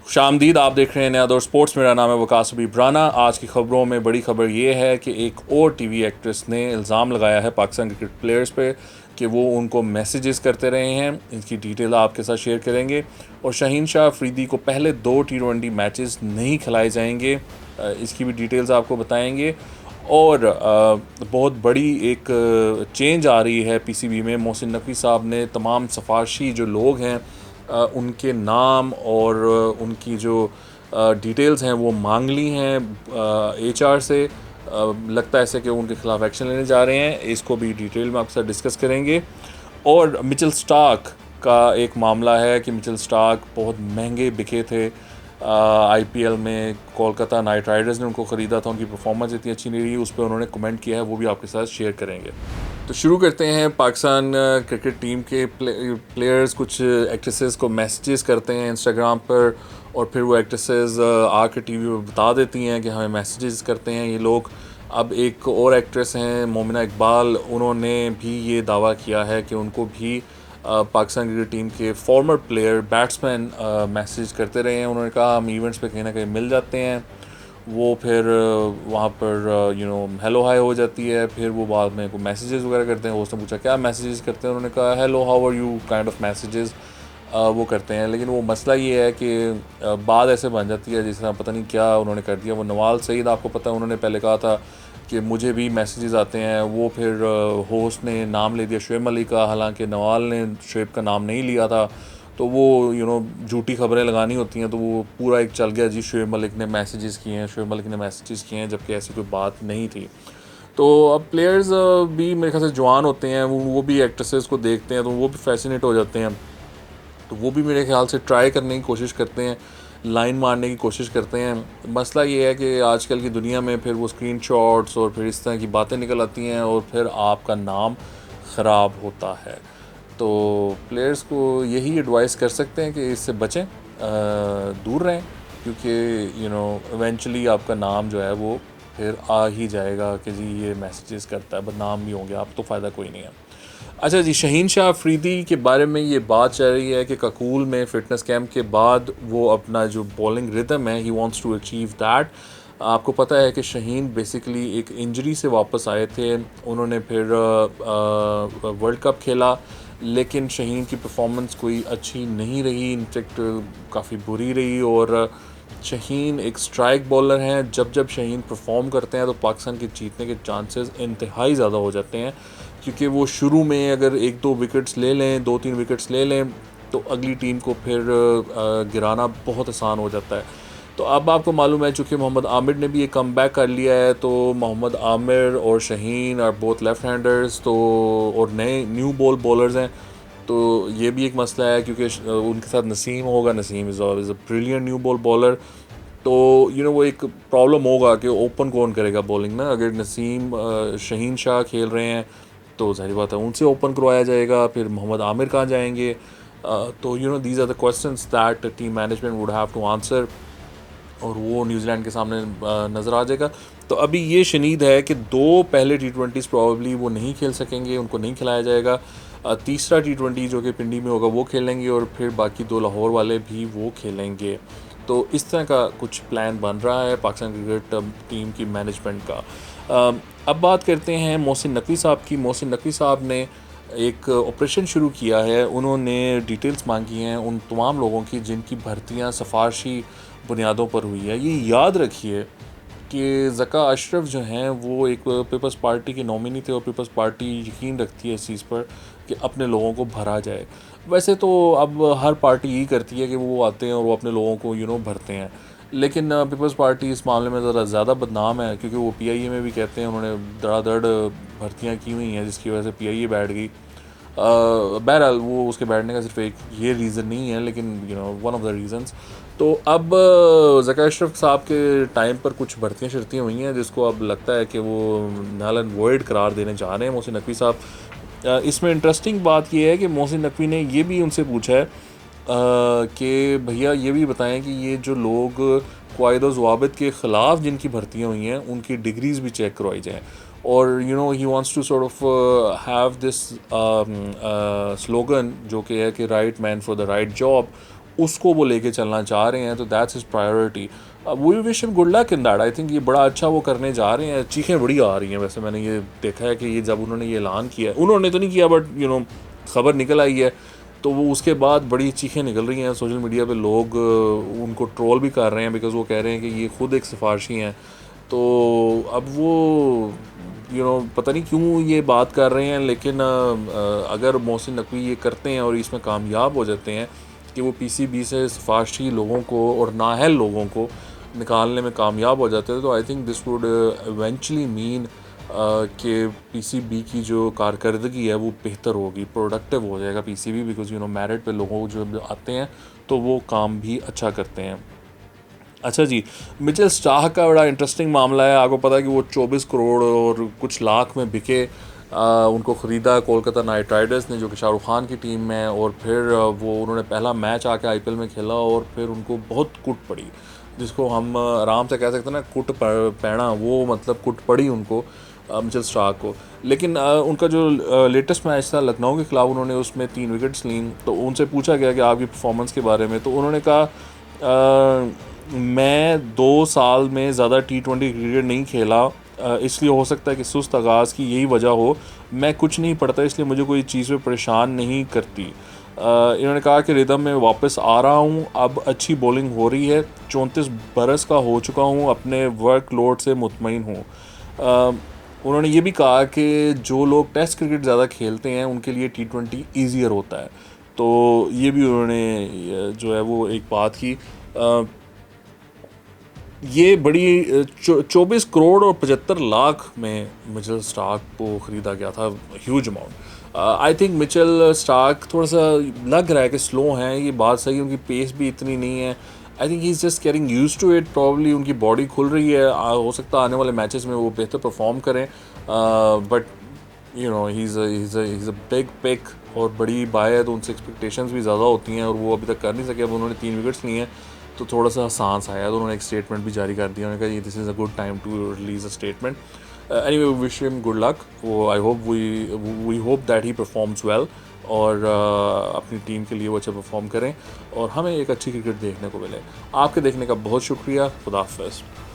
खुशामदीद। आप देख रहे हैं नया दौर स्पोर्ट्स। मेरा नाम है वकास ब्राना। आज की खबरों में बड़ी खबर ये है कि एक और टीवी एक्ट्रेस ने इल्ज़ाम लगाया है पाकिस्तान क्रिकेट प्लेयर्स पे कि वो उनको मैसेजेस करते रहे हैं। इसकी डिटेल आपके साथ शेयर करेंगे। और शाहीन शाह अफरीदी को पहले 2 T20 मैचेस नहीं खिलाए जाएंगे, इसकी भी डिटेल्स आपको बताएंगे। और बहुत बड़ी एक चेंज आ रही है पीसीबी में। मोहसिन नकवी साहब ने तमाम सफारशी जो लोग हैं उनके नाम और उनकी जो डिटेल्स हैं वो मांग ली हैं एचआर से। लगता है ऐसे कि उनके खिलाफ एक्शन लेने जा रहे हैं। इसको भी डिटेल में आपके साथ डिस्कस करेंगे। और मिचेल स्टार्क का एक मामला है कि मिचेल स्टार्क बहुत महंगे बिके थे आईपीएल में। कोलकाता नाइट राइडर्स ने उनको ख़रीदा था, उनकी परफॉर्मेंस इतनी अच्छी नहीं रही, उस पर उन्होंने कमेंट किया है, वो भी आपके साथ शेयर करेंगे। तो शुरू करते हैं। पाकिस्तान क्रिकेट टीम के प्लेयर्स कुछ एक्ट्रेसेस को मैसेजेस करते हैं इंस्टाग्राम पर, और फिर वो एक्ट्रेसेस आके टीवी पर बता देती हैं कि हमें मैसेजेस करते हैं ये लोग। अब एक और एक्ट्रेस हैं मोमिना इकबाल, उन्होंने भी ये दावा किया है कि उनको भी पाकिस्तान क्रिकेट टीम के फॉर्मर प्लेयर बैट्समैन मैसेज करते रहे हैं। उन्होंने कहा हम इवेंट्स पे कहीं ना कहीं मिल जाते हैं, वो फिर वहाँ पर हेलो हाय हो जाती है, फिर वो बाद में कोई मैसेजेस वगैरह करते हैं। उसने पूछा क्या मैसेजेस करते हैं, उन्होंने कहा hello how are you kind of messages वो करते हैं। लेकिन वो मसला ये है कि बात ऐसे बन जाती है जिस तरह पता नहीं क्या उन्होंने कर दिया। वो नवाल सईद, आपको पता है, उन्होंने पहले कहा था कि मुझे भी मैसेजेस आते हैं। वो फिर होस्ट ने नाम ले दिया शुएब मलिक का, हालांकि नवाल ने शुएब का नाम नहीं लिया था। तो वो झूठी खबरें लगानी होती हैं, तो वो पूरा एक चल गया जी शुएब मलिक ने मैसेजेस किए हैं, शुएब मलिक ने मैसेजेस किए हैं, जबकि ऐसी कोई बात नहीं थी। तो अब प्लेयर्स भी मेरे ख्याल से जवान होते हैं, वो भी एक्ट्रेसेस को देखते हैं तो वो भी फैसिनेट हो जाते हैं। तो वो भी मेरे ख्याल से ट्राई करने की कोशिश करते हैं, लाइन मारने की कोशिश करते हैं। मसला ये है कि आजकल की दुनिया में फिर वो स्क्रीनशॉट्स और फिर इस तरह की बातें निकल आती हैं और फिर आपका नाम ख़राब होता है। तो प्लेयर्स को यही एडवाइस कर सकते हैं कि इससे बचें, दूर रहें, क्योंकि इवेंचुअली आपका नाम जो है वो फिर आ ही जाएगा कि जी ये मैसेजेस करता है, बदनाम भी होंगे आप, तो फ़ायदा कोई नहीं है। अच्छा जी, शाहीन शाह अफरीदी के बारे में ये बात चल रही है कि ककूल में फ़िटनेस कैंप के बाद वो अपना जो बॉलिंग रिदम है he wants to achieve that. आपको पता है कि शाहीन बेसिकली एक इंजरी से वापस आए थे। उन्होंने फिर वर्ल्ड कप खेला, लेकिन शाहीन की परफॉर्मेंस कोई अच्छी नहीं रही, इनफेक्ट काफ़ी बुरी रही। और शाहीन एक स्ट्राइक बॉलर हैं, जब जब शाहीन परफॉर्म करते हैं तो पाकिस्तान के जीतने के चांसेस इंतहाई ज़्यादा हो जाते हैं, क्योंकि वो शुरू में अगर 1-2 विकेट्स ले लें, 2-3 विकेट्स ले लें, तो अगली टीम को फिर गिराना बहुत आसान हो जाता है। तो अब आपको मालूम है, चूँकि मोहम्मद आमिर ने भी एक कम बैक कर लिया है, तो मोहम्मद आमिर और शाहीन और बोथ लेफ़्ट हैंडर्स, तो और नए न्यू बॉल बॉलर्स हैं, तो ये भी एक मसला है, क्योंकि उनके साथ नसीम होगा। Naseem is a brilliant new ball bowler. तो वो एक प्रॉब्लम होगा कि ओपन कौन करेगा बॉलिंग ना। अगर नसीम शाहीन शाह खेल रहे हैं तो ज़ाहिर बात है उनसे ओपन करवाया जाएगा, फिर मोहम्मद आमिर कहाँ जाएंगे। तो these are the questions that team management would have to answer, और वो न्यूजीलैंड के सामने नज़र आ जाएगा। तो अभी ये शनीद है कि 2 पहले T20s प्रॉबली वो नहीं खेल सकेंगे, उनको नहीं खिलाया जाएगा। तीसरा T20 जो कि पिंडी में होगा वो खेलेंगे, और फिर बाकी 2 लाहौर वाले भी वो खेलेंगे। तो इस तरह का कुछ प्लान बन रहा है पाकिस्तान क्रिकेट टीम की मैनेजमेंट का। अब बात करते हैं मोहसिन नकवी साहब की। मोहसिन नकवी साहब ने एक ऑपरेशन शुरू किया है। उन्होंने डिटेल्स मांगी हैं उन तमाम लोगों की जिनकी भर्तियां सिफारशी बुनियादों पर हुई है। ये याद रखिए कि ज़का अशरफ जो हैं वो एक पीपल्स पार्टी के नॉमिनी थे, और पीपल्स पार्टी यकीन रखती है इस चीज़ पर कि अपने लोगों को भरा जाए। वैसे तो अब हर पार्टी यही करती है कि वो आते हैं और वो अपने लोगों को भरते हैं, लेकिन पीपल्स पार्टी इस मामले में ज़रा ज़्यादा बदनाम है, क्योंकि वो पीआईए में भी कहते हैं उन्होंने धड़ाधड़ भर्तियाँ की हुई हैं, जिसकी वजह से पीआईए बैठ गई। बहरहाल वो उसके बैठने का सिर्फ एक ये रीज़न नहीं है, लेकिन वन ऑफ द रीज़न्स। तो अब ज़का अशरफ साहब के टाइम पर कुछ भर्तियाँ शर्तियाँ हुई हैं, जिसको अब लगता है कि वो नल एंड वॉइड करार देने जा रहे हैं मोहसिन नकवी साहब। इसमें इंटरेस्टिंग बात ये है कि मोहसिन नकवी ने ये भी उनसे पूछा है कि भैया ये भी बताएं कि ये जो लोग क़वाइद व ज़वाबित के ख़िलाफ़ जिनकी भर्तियाँ हुई हैं उनकी डिग्रीज़ भी चेक करवाई जाएँ। और he wants to sort of have this slogan जो कि है कि right man for the right job. उसको वो लेके चलना चाह रहे हैं, तो that's his priority. We wish him good luck in that. I think ये बड़ा अच्छा वो करने जा रहे हैं। चीखें बड़ी आ रही हैं वैसे, मैंने ये देखा है कि ये जब उन्होंने ये ऐलान किया, उन्होंने तो नहीं किया बट खबर निकल आई है, तो वो उसके बाद बड़ी चीखें निकल रही हैं सोशल मीडिया पे। लोग उनको ट्रोल भी कर रहे हैं बिकॉज़ वो कह रहे हैं कि ये खुद एक सिफारशी हैं। तो अब वो पता नहीं क्यों ये बात कर रहे हैं, लेकिन अगर मोहसिन नकवी ये करते हैं और इसमें कामयाब हो जाते हैं कि वो पीसीबी से सिफारशी लोगों को और नाअहल लोगों को निकालने में कामयाब हो जाते हैं, तो I think this would eventually mean कि पीसीबी की जो कारकर्दगी है वो बेहतर होगी, प्रोडक्टिव हो जाएगा पीसीबी, बिकॉज मेरिट पे लोगों जो आते हैं तो वो काम भी अच्छा करते हैं। अच्छा जी, मिचेल स्टार्क का बड़ा इंटरेस्टिंग मामला है। आपको पता है कि वो 24 करोड़ और कुछ लाख में बिके। उनको ख़रीदा कोलकाता नाइट राइडर्स ने, जो कि शाहरुख खान की टीम में, और फिर वो उन्होंने पहला मैच आके आईपीएल में खेला और फिर उनको बहुत कुट पड़ी, जिसको हम आराम से कह सकते हैं ना कुट पैना, वो मतलब कुट पड़ी उनको मिचेल स्टार्क को। लेकिन उनका जो लेटेस्ट मैच था लखनऊ के खिलाफ, उन्होंने उसमें 3 विकेट्स लीं। तो उनसे पूछा गया कि आपकी परफॉर्मेंस के बारे में, तो उन्होंने कहा मैं 2 साल में ज़्यादा T20 क्रिकेट नहीं खेला, इसलिए हो सकता है कि सुस्त आगाज़ की यही वजह हो। मैं कुछ नहीं पढ़ता, इसलिए मुझे कोई चीज़ पे परेशान नहीं करती। इन्होंने कहा कि रिदम में वापस आ रहा हूँ, अब अच्छी बॉलिंग हो रही है, 34 बरस का हो चुका हूँ, अपने वर्कलोड से मुतमईन हूँ। उन्होंने ये भी कहा कि जो लोग टेस्ट क्रिकेट ज़्यादा खेलते हैं उनके लिए T20 ईजियर होता है। तो ये भी उन्होंने जो है वो एक बात की। ये बड़ी 24 करोड़ और 75 लाख में मिचेल स्टार्क को ख़रीदा गया था, huge amount. I think Mitchell Starc थोड़ा सा लग रहा है कि स्लो हैं, ये बात सही है, उनकी पेस भी इतनी नहीं है। I think he is just getting used to it, probably उनकी बॉडी खुल रही है, हो सकता है आने वाले मैचेस में वो बेहतर परफॉर्म करें। But he is a big pick और बड़ी बाय है, तो उनसे एक्सपेक्टेशंस भी ज़्यादा होती हैं और वो अभी तक कर नहीं सके। अब उन्होंने 3 विकेट्स लिए हैं तो थोड़ा सा सांस आया, तो उन्होंने एक स्टेटमेंट भी जारी कर दिया। उन्होंने कहा this is a good time to release a statement. Anyway, wish him good luck. वो I hope we hope that he performs well और अपनी टीम के लिए वो अच्छा परफॉर्म करें और हमें एक अच्छी क्रिकेट देखने को मिले। आपके देखने का बहुत शुक्रिया। खुदा हाफ़िज़।